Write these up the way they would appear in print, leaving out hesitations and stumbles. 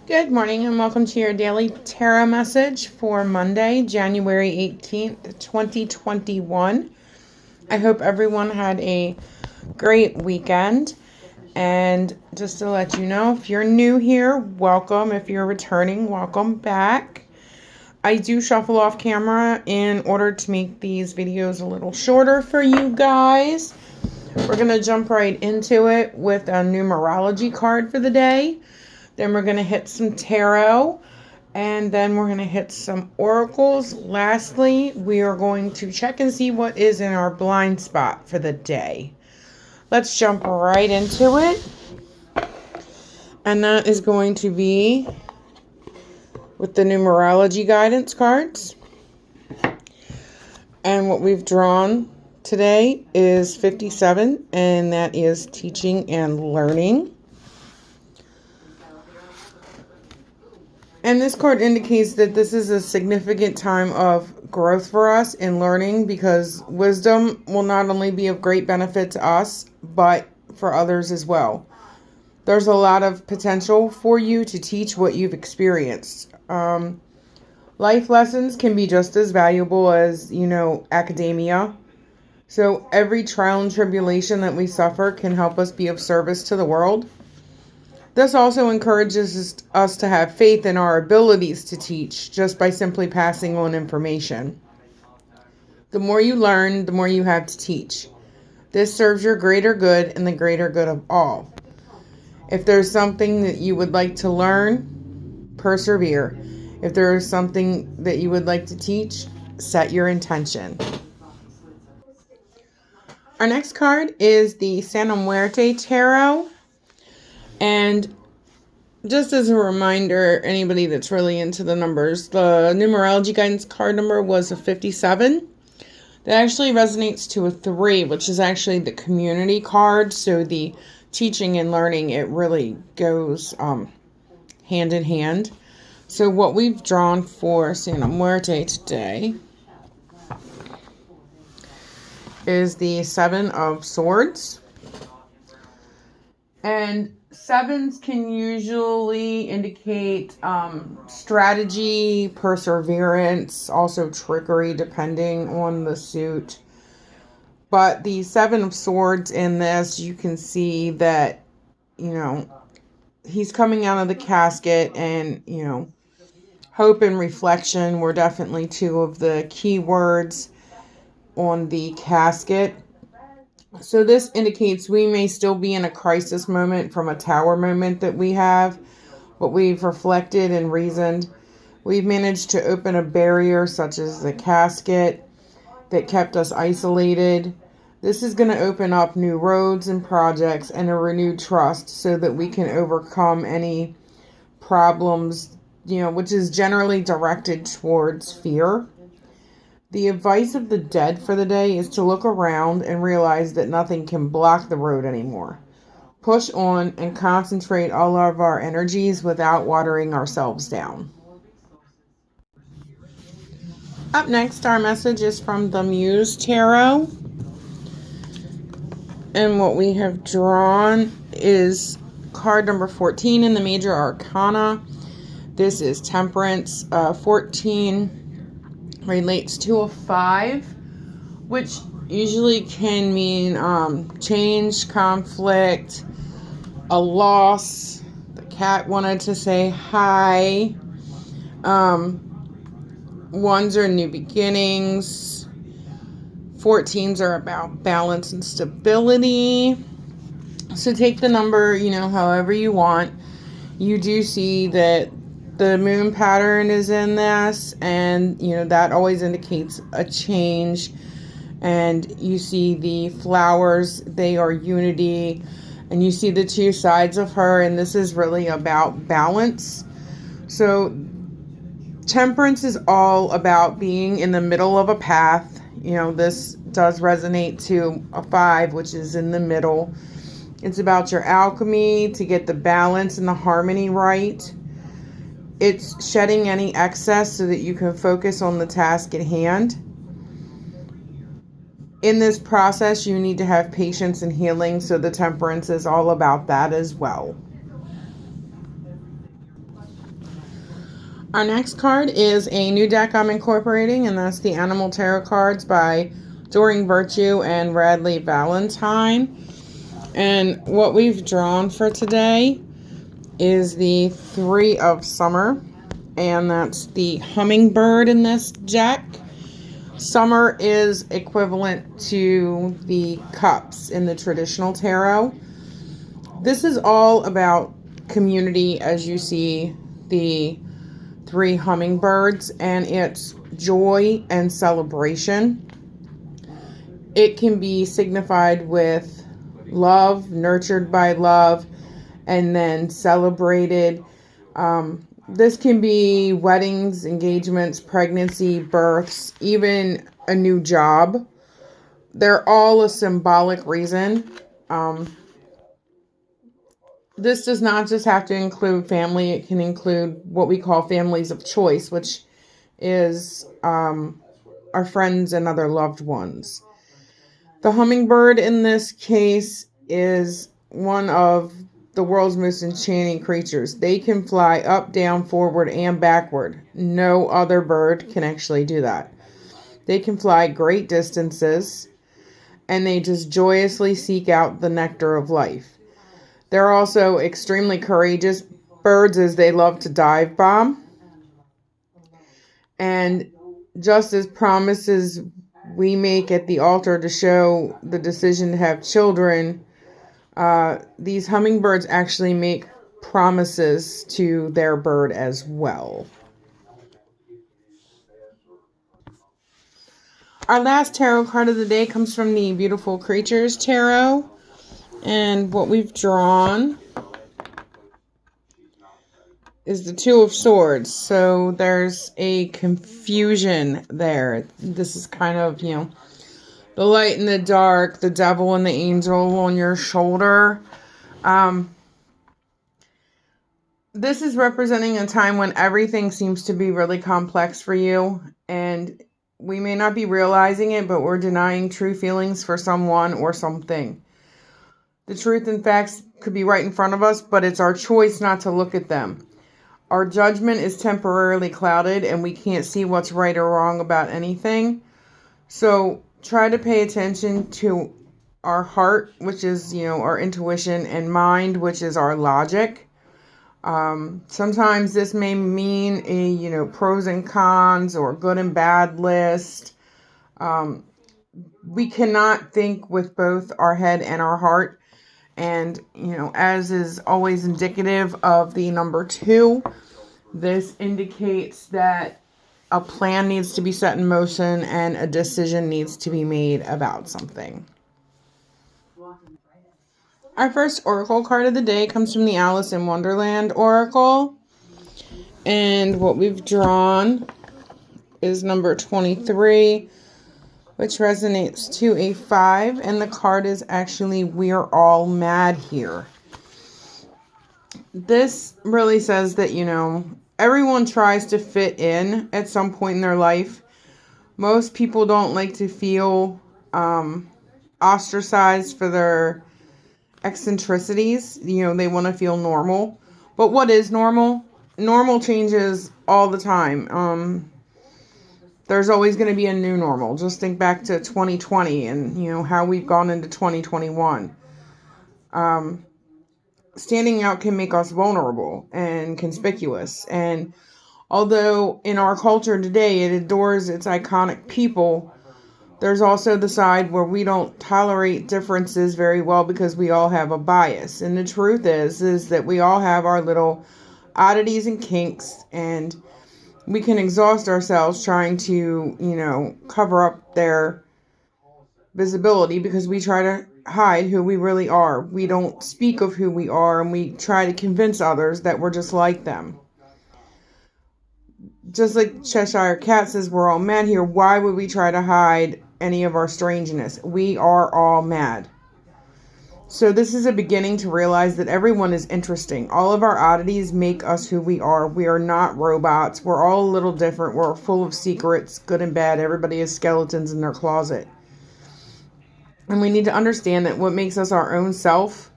Good morning and welcome to your daily tarot message for Monday, January 18th, 2021. I hope everyone had a great weekend. And just to let you know, if you're new here, welcome. If you're returning, welcome back. I do shuffle off camera in order to make these videos a little shorter for you guys. We're going to jump right into it with a numerology card for the day. Then we're going to hit some tarot, and then we're going to hit some oracles. Lastly, we are going to check and see what is in our blind spot for the day. Let's jump right into it. And that is going to be with the numerology guidance cards. And what we've drawn today is 57, and that is teaching and learning. And this card indicates that this is a significant time of growth for us in learning, because wisdom will not only be of great benefit to us, but for others as well. There's a lot of potential for you to teach what you've experienced. Life lessons can be just as valuable as, academia. So every trial and tribulation that we suffer can help us be of service to the world. This also encourages us to have faith in our abilities to teach just by simply passing on information. The more you learn, the more you have to teach. This serves your greater good and the greater good of all. If there's something that you would like to learn, persevere. If there is something that you would like to teach, set your intention. Our next card is the Muerte Tarot. And just as a reminder, anybody that's really into the numbers, the numerology guidance card number was a 57. That actually resonates to a 3, which is actually the community card. So the teaching and learning, it really goes hand in hand. So what we've drawn for Santa Muerte today is the 7 of Swords. And 7s can usually indicate strategy, perseverance, also trickery, depending on the suit. But the 7 of Swords in this, you can see that, he's coming out of the casket, and, hope and reflection were definitely two of the key words on the casket. So this indicates we may still be in a crisis moment from a tower moment that we have, but we've reflected and reasoned. We've managed to open a barrier such as the casket that kept us isolated. This is going to open up new roads and projects and a renewed trust so that we can overcome any problems, which is generally directed towards fear. The advice of the dead for the day is to look around and realize that nothing can block the road anymore. Push on and concentrate all of our energies without watering ourselves down. Up next, our message is from the Muse Tarot. And what we have drawn is card number 14 in the Major Arcana. This is Temperance. 14 relates to a 5, which usually can mean change, conflict, a loss. The cat wanted to say hi. 1s are new beginnings. 14s are about balance and stability. So take the number, however you want. You do see that the moon pattern is in this, and that always indicates a change. And you see the flowers, they are unity, and you see the two sides of her, and this is really about balance. So Temperance is all about being in the middle of a path. This does resonate to a 5, which is in the middle. It's about your alchemy to get the balance and the harmony right. It's shedding any excess so that you can focus on the task at hand. In this process, you need to have patience and healing, so the Temperance is all about that as well. Our next card is a new deck I'm incorporating, and that's the Animal Tarot cards by Doreen Virtue and Radley Valentine. And what we've drawn for today is the Three of Summer, and that's the hummingbird in this deck. Summer is equivalent to the cups in the traditional tarot. This is all about community, as you see the three hummingbirds, and it's joy and celebration. It can be signified with love, nurtured by love, and then celebrated. This can be weddings, engagements, pregnancy, births, even a new job. They're all a symbolic reason. This does not just have to include family. It can include what we call families of choice, which is our friends and other loved ones. The hummingbird in this case is one of the world's most enchanting creatures. They can fly up, down, forward, and backward. No other bird can actually do that. They can fly great distances, and they just joyously seek out the nectar of life. They're also extremely courageous birds, as they love to dive bomb. And just as promises we make at the altar to show the decision to have children, these hummingbirds actually make promises to their bird as well. Our last tarot card of the day comes from the Beautiful Creatures Tarot. And what we've drawn is the Two of Swords. So there's a confusion there. This is kind of, the light and the dark, the devil and the angel on your shoulder. This is representing a time when everything seems to be really complex for you, and we may not be realizing it, but we're denying true feelings for someone or something. The truth and facts could be right in front of us, but it's our choice not to look at them. Our judgment is temporarily clouded, and we can't see what's right or wrong about anything. So try to pay attention to our heart, which is, our intuition, and mind, which is our logic. Sometimes this may mean a, pros and cons or good and bad list. We cannot think with both our head and our heart. And, as is always indicative of the number 2, this indicates that a plan needs to be set in motion and a decision needs to be made about something. Our first oracle card of the day comes from the Alice in Wonderland Oracle. And what we've drawn is number 23, which resonates to a 5. And the card is actually, we're all mad here. This really says that, everyone tries to fit in at some point in their life. Most people don't like to feel ostracized for their eccentricities. They want to feel normal. But what is normal? Normal changes all the time. There's always going to be a new normal. Just think back to 2020 and, how we've gone into 2021. Standing out can make us vulnerable and conspicuous. And although in our culture today it adores its iconic people, there's also the side where we don't tolerate differences very well because we all have a bias. And the truth is that we all have our little oddities and kinks, and we can exhaust ourselves trying to, cover up their visibility because we try to hide who we really are. We don't speak of who we are, and we try to convince others that we're just like them. Just like Cheshire Cat says, we're all mad here. Why would we try to hide any of our strangeness? We are all mad. So this is a beginning to realize that everyone is interesting. All of our oddities make us who we are. We are not robots. We're all a little different. We're full of secrets, good and bad. Everybody has skeletons in their closet. And we need to understand that what makes us our own self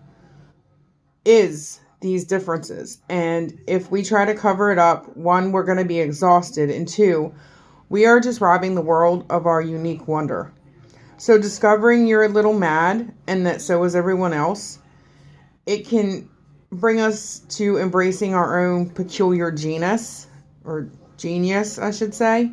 is these differences. And if we try to cover it up, one, we're going to be exhausted, and two, we are just robbing the world of our unique wonder. So discovering you're a little mad and that so is everyone else, it can bring us to embracing our own peculiar genius, or genius, I should say.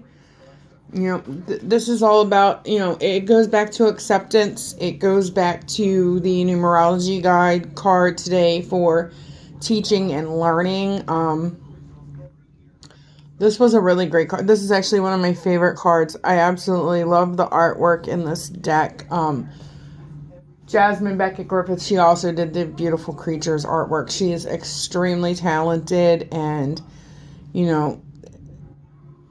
You know, this is all about, you know, it goes back to acceptance. It goes back to the numerology guide card today for teaching and learning. This was a really great card. This is actually one of my favorite cards. I absolutely love the artwork in this deck. Jasmine Beckett Griffith, she also did the beautiful creatures artwork. She is extremely talented, and, you know,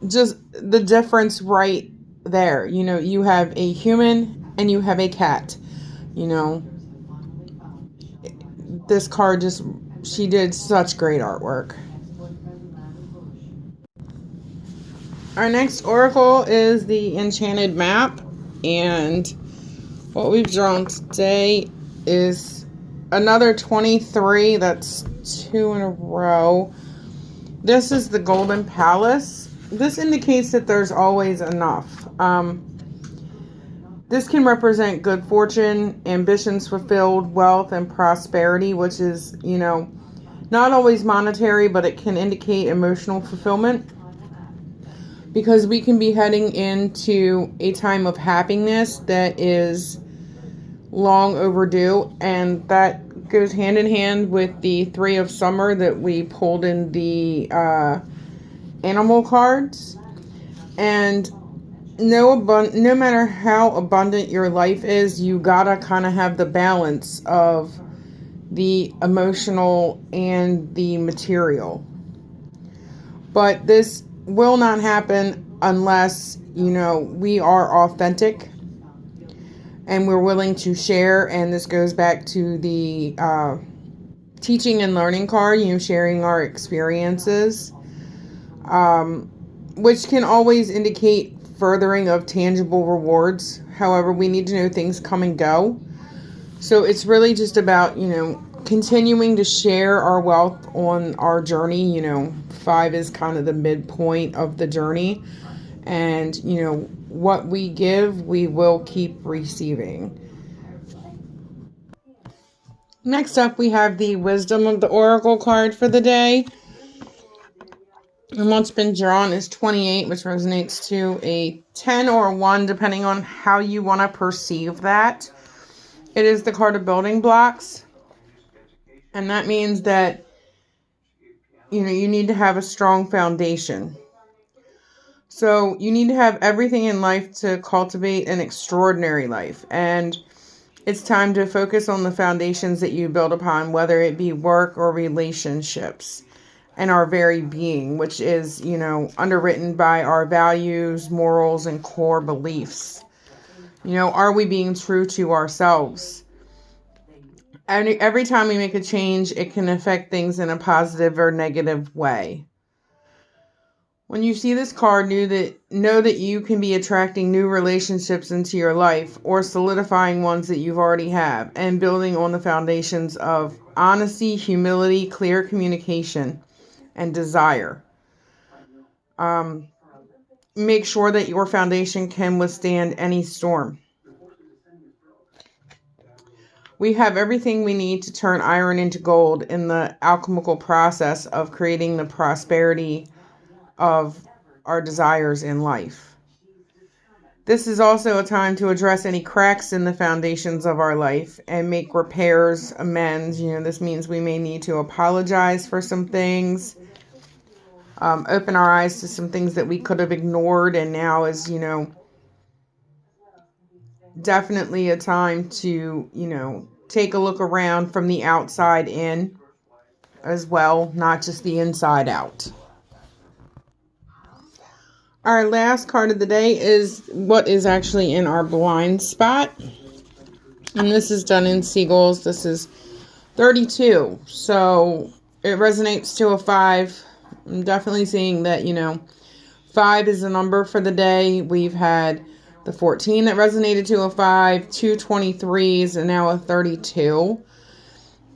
just the difference right there. You know, you have a human and you have a cat. You know, this card just, she did such great artwork. Our next oracle is the Enchanted Map, and what we've drawn today is another 23. That's 2 in a row. This is the Golden Palace. This indicates that there's always enough. This can represent good fortune, ambitions fulfilled, wealth, and prosperity, which is, you know, not always monetary, but it can indicate emotional fulfillment. Because we can be heading into a time of happiness that is long overdue, and that goes hand in hand with the 3 of Summer that we pulled in the animal cards. And no matter how abundant your life is, you gotta kind of have the balance of the emotional and the material. But this will not happen unless, you know, we are authentic and we're willing to share. And this goes back to the teaching and learning card, you know, sharing our experiences, which can always indicate furthering of tangible rewards. However, we need to know things come and go. So it's really just about, you know, continuing to share our wealth on our journey. You know, 5 is kind of the midpoint of the journey. And, you know, what we give, we will keep receiving. Next up, we have the Wisdom of the Oracle card for the day. And what's been drawn is 28, which resonates to a 10 or a 1, depending on how you want to perceive that. It is the card of building blocks. And that means that, you know, you need to have a strong foundation. So you need to have everything in life to cultivate an extraordinary life. And it's time to focus on the foundations that you build upon, whether it be work or relationships, and our very being, which is, you know, underwritten by our values, morals, and core beliefs. You know, are we being true to ourselves? And every time we make a change, it can affect things in a positive or negative way. When you see this card, know that you can be attracting new relationships into your life or solidifying ones that you've already have, and building on the foundations of honesty, humility, clear communication, and desire. Make sure that your foundation can withstand any storm. We have everything we need to turn iron into gold in the alchemical process of creating the prosperity of our desires in life. This is also a time to address any cracks in the foundations of our life and make repairs, amends. You know, this means we may need to apologize for some things, open our eyes to some things that we could have ignored, and now is, you know, definitely a time to, you know, take a look around from the outside in as well, not just the inside out. Our last card of the day is what is actually in our blind spot. And this is done in seagulls. This is 32. So it resonates to a 5. I'm definitely seeing that, you know, 5 is the number for the day. We've had the 14 that resonated to a 5, 2 23s, and now a 32.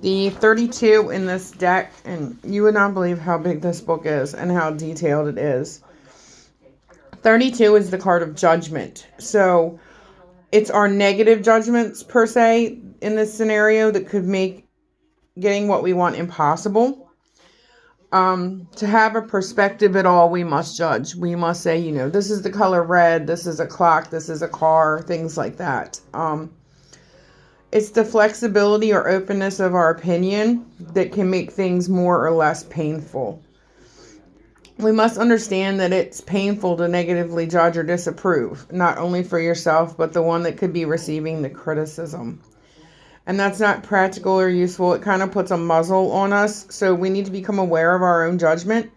The 32 in this deck, and you would not believe how big this book is and how detailed it is. 32 is the card of Judgment. So it's our negative judgments, per se, in this scenario that could make getting what we want impossible. To have a perspective at all, we must judge. We must say, you know, this is the color red, this is a clock, this is a car, things like that. It's the flexibility or openness of our opinion that can make things more or less painful. We must understand that it's painful to negatively judge or disapprove, not only for yourself, but the one that could be receiving the criticism. And that's not practical or useful. It kind of puts a muzzle on us. So we need to become aware of our own judgment,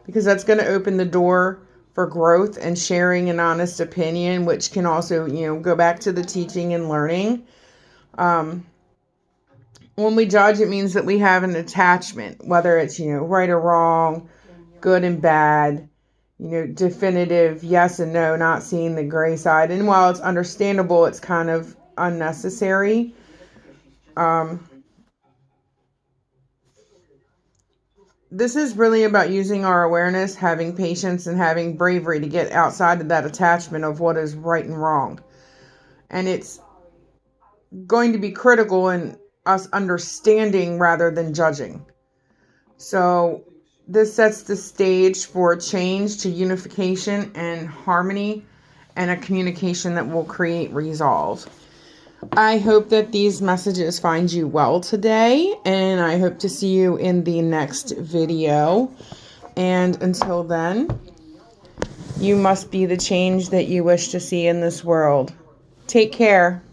because that's going to open the door for growth and sharing an honest opinion, which can also, you know, go back to the teaching and learning. When we judge, it means that we have an attachment, whether it's, you know, right or wrong, good and bad, you know, definitive yes and no, not seeing the gray side. And while it's understandable, it's kind of unnecessary. This is really about using our awareness, having patience, and having bravery to get outside of that attachment of what is right and wrong. And it's going to be critical in us understanding rather than judging. So this sets the stage for change to unification and harmony, and a communication that will create resolve. I hope that these messages find you well today, and I hope to see you in the next video. And until then, you must be the change that you wish to see in this world. Take care.